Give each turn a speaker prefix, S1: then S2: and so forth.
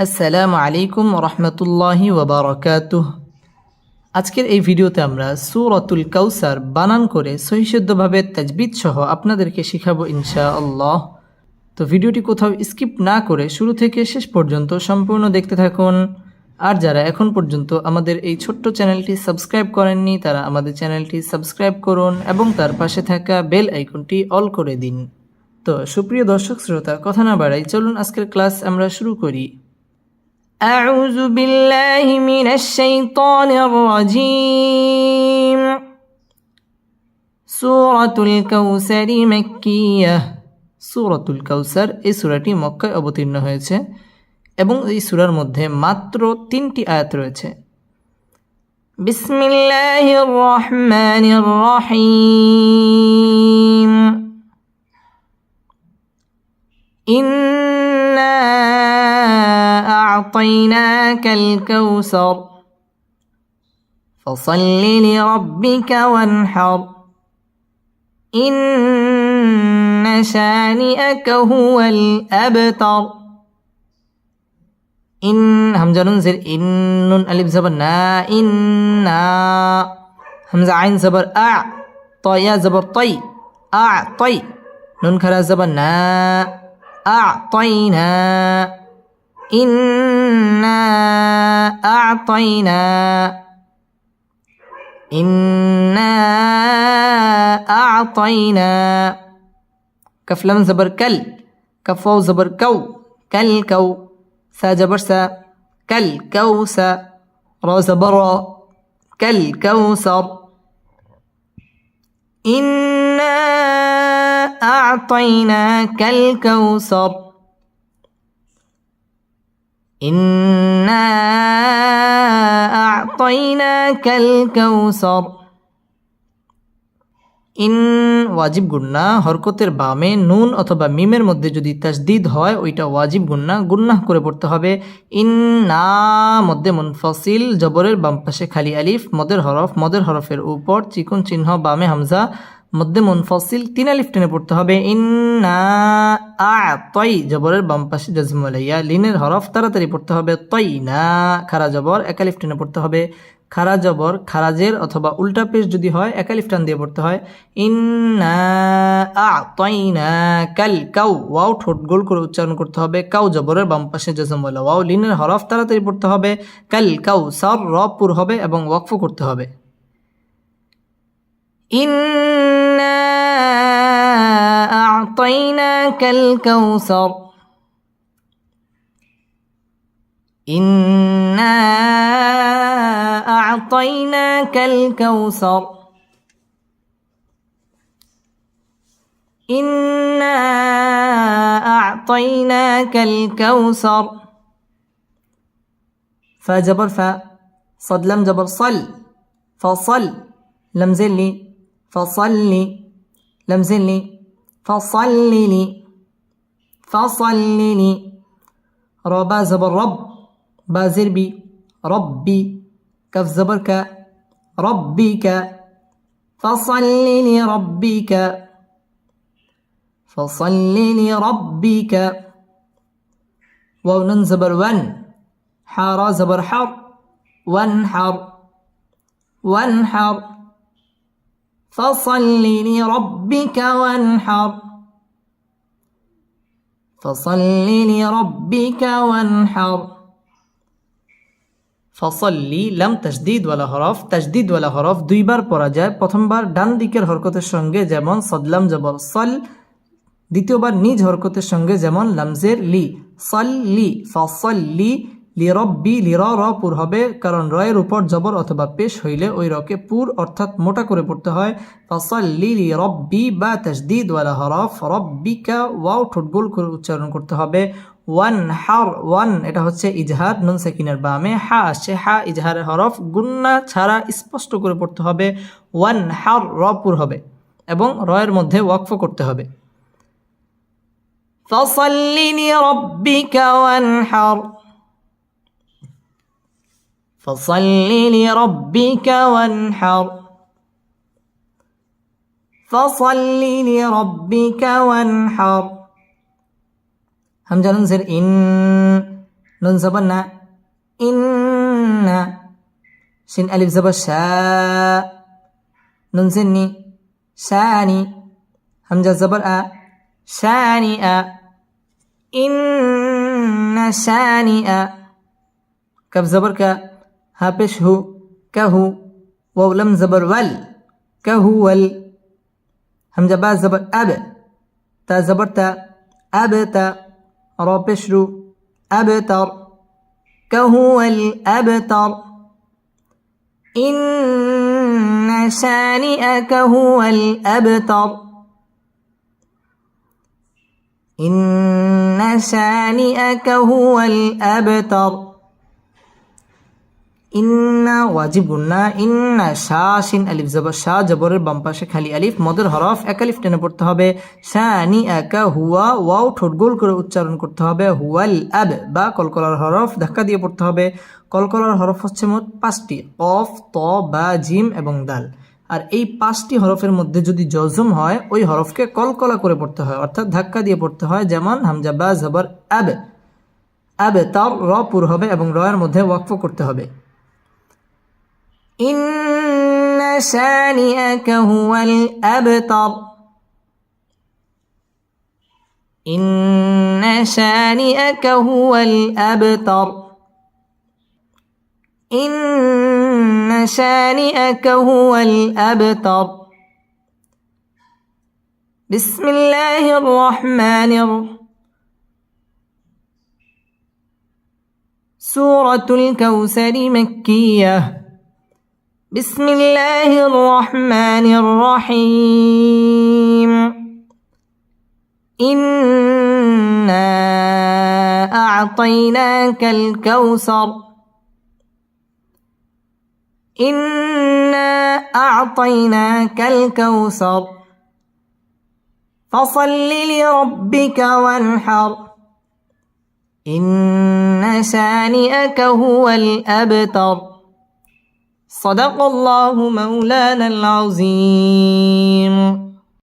S1: আসসালামু আলাইকুম রহমতুল্লাহি ওয়াবারাকাতুহ। আজকের এই ভিডিওতে আমরা সূরাতুল কাউসার বানান করে সহিশুদ্ধভাবে তাজবিদ সহ আপনাদেরকে শেখাবো ইনশাআল্লাহ। তো ভিডিওটি কোথাও স্কিপ না করে শুরু থেকে শেষ পর্যন্ত সম্পূর্ণ দেখতে থাকুন। আর যারা এখন পর্যন্ত আমাদের এই ছোট্ট চ্যানেলটি সাবস্ক্রাইব করেননি তারা আমাদের চ্যানেলটি সাবস্ক্রাইব করুন এবং তার পাশে থাকা বেল আইকনটি অল করে দিন। তো সুপ্রিয় দর্শক শ্রোতা, কথা না বাড়াই, চলুন আজকের ক্লাস আমরা শুরু করি। أعوذ بالله من الشيطان الرجيم سورة الكوثر مكية সূরাতুল কাউসার এই সূরাটি মক্কায় অবতীর্ণ হয়েছে এবং এই সূরার মধ্যে মাত্র 3টি আয়াত রয়েছে। বিসমিল্লাহির রহমানির রহিম ইন্না أعطيناك الكوثر فصل لربك وانحر إن شانئك هو الأبتر إن همزة ننزل إن نون ألف زبر نا إنا همزة عين زبر أع طيا زبر طي أعطي نون كرا زبر نا أعطينا إنا أعطينا كف لام زبر كل كف واو زبر كو كالكو سا جبر سا كالكوسا را زبر را كالكوثر إنا أعطيناك الكوثر إنا أعطيناك الكوثر ইন ওয়াজিব গুন্না, হরকতের বামে নুন অথবা মিমের মধ্যে যদি তাসদিদ হয় ওইটা ওয়াজিব গুন্না, গুন্নাহ করে পড়তে হবে। ইন্না মধ্যে মুনফাসিল, জবরের বাম পাশে খালি আলিফ, মদের হরফের উপর চিকন চিহ্ন, বামে হামজা, মধ্যে মুনফাসিল 3 আলিফ টেনে পড়তে হবে। ইন্না আ'তাই, জবরের বাম পাশে জাজম আলাইয়া, লিনের হরফ তাড়াতাড়ি পড়তে হবে। তাইনা খারা জবর 1 আলিফ টেনে পড়তে হবে। খারা জবর খারাজের অথবা উল্টা পেশ যদি হয় 1 আলিফ টান দিয়ে পড়তে হয়। ইন্না আ'তাইনাকাল কাউ, ওয়াও ঠোঁট গোল করে উচ্চারণ করতে হবে। কাউ জবরের বাম পাশে জাজম আলাইয়া, ওয়াও লিনের হরফ তাড়াতাড়ি পড়তে হবে। কাল কাউসার র পুর হবে এবং ওয়াকফ করতে হবে। إنا أعطيناك الكوثر إنا أعطيناك الكوثر إنا أعطيناك الكوثر فجبر فا صد لم جبر صل فصل لم زلي فصلي لم زلي فصلي فصلي ربا زبر رب بازر بي ربي كف زبر ك ربك فصلي لربك فصلي لربك واو نون زبر ون حارا زبر حر وانحر وانحر فصل لربك وانحر فصل لربك وانحر ফসল্লি লাম তাসদিদ ওয়ালা হরফ, তাসদিদ ওয়ালা হরফ দুইবার পড়া যায়। প্রথমবার ডান দিকের হরকতের সঙ্গে যেমন সদলাম জবর সল, দ্বিতীয়বার নিজ হরকতের সঙ্গে যেমন লামজের লি সল্লি ফসল্লি লিরব্বি, লির র পুর হবে কারণ রয়ের উপর জবর অথবা পেশ হইলে ওই রকে পুর অর্থাৎ মোটা করে পড়তে হয়। ফসল্লি লিরব্বি বা তাসদিদ ওয়ালা হরফ, রব্বিকা ওয়াও ঠোঁট গোল করে উচ্চারণ করতে হবে। ওয়ান হার, ওয়ান এটা হচ্ছে ইজহার, নুন সাকিনের বামে হা আসছে, হা ইজহারের হরফ, গুন্না ছাড়া স্পষ্ট করে পড়তে হবে। ওয়ান হার র পুর হবে এবং রয়ের মধ্যে ওয়াকফ করতে হবে। ফসল্লি লিরব্বিকা ওয়ানহার فصل لربك وانحر فصل لربك وانحر همزة ننزل إن নুন জবর না, ইন্না। শিন আলিফ জবর শা, নুন জের নি, শানি। হামজা জবর আ, শানি আ, ইন্না শানি আ। কাফ জবর কা, হা পেশ হু, কাহু। ওয়াও লাম জবর ওয়াল, কাহুয়াল। হামজা বা জবর আব, তা জবর তা, আবতা। র পেশ রু, আবতার, কাহুয়াল আবতার। إن شانئك هو الأبتر. إن شانئك هو الأبتر. ইন্না ওয়াজিব গুন্না, ইন্না শা, শিন আলিফ জবর শা, জবরের বাম পাশে খালি আলিফ, মদের হরফ এক আলিফ টেনে পড়তে হবে। শানি একা হুয়া, ওয়াও ঠোঁট গোল করে উচ্চারণ করতে হবে। হুয়াল আব, বা কলকলার হরফ ধাক্কা দিয়ে পড়তে হবে। কলকলার হরফ হচ্ছে মোট 5টি, কফ, ত, বা, জিম এবং দাল। আর এই 5টি হরফের মধ্যে যদি জজম হয় ওই হরফকে কলকলা করে পড়তে হয়, অর্থাৎ ধাক্কা দিয়ে পড়তে হয়। যেমন হামজা বা জবর আব, আব, তার র পুর হবে এবং র এর মধ্যে ওয়াকফ করতে হবে। إن شانئك هو الأبتر. إن شانئك هو الأبتر. إن شانئك هو الأبتر. بسم الله الرحمن الرحيم. سورة الكوثر مكية. بسم الله الرحمن الرحيم. إنا أعطيناك الكوثر. إنا أعطيناك الكوثر فصل لربك وانحر. إن شانئك هو الأبتر. صدق الله مولانا العظيم.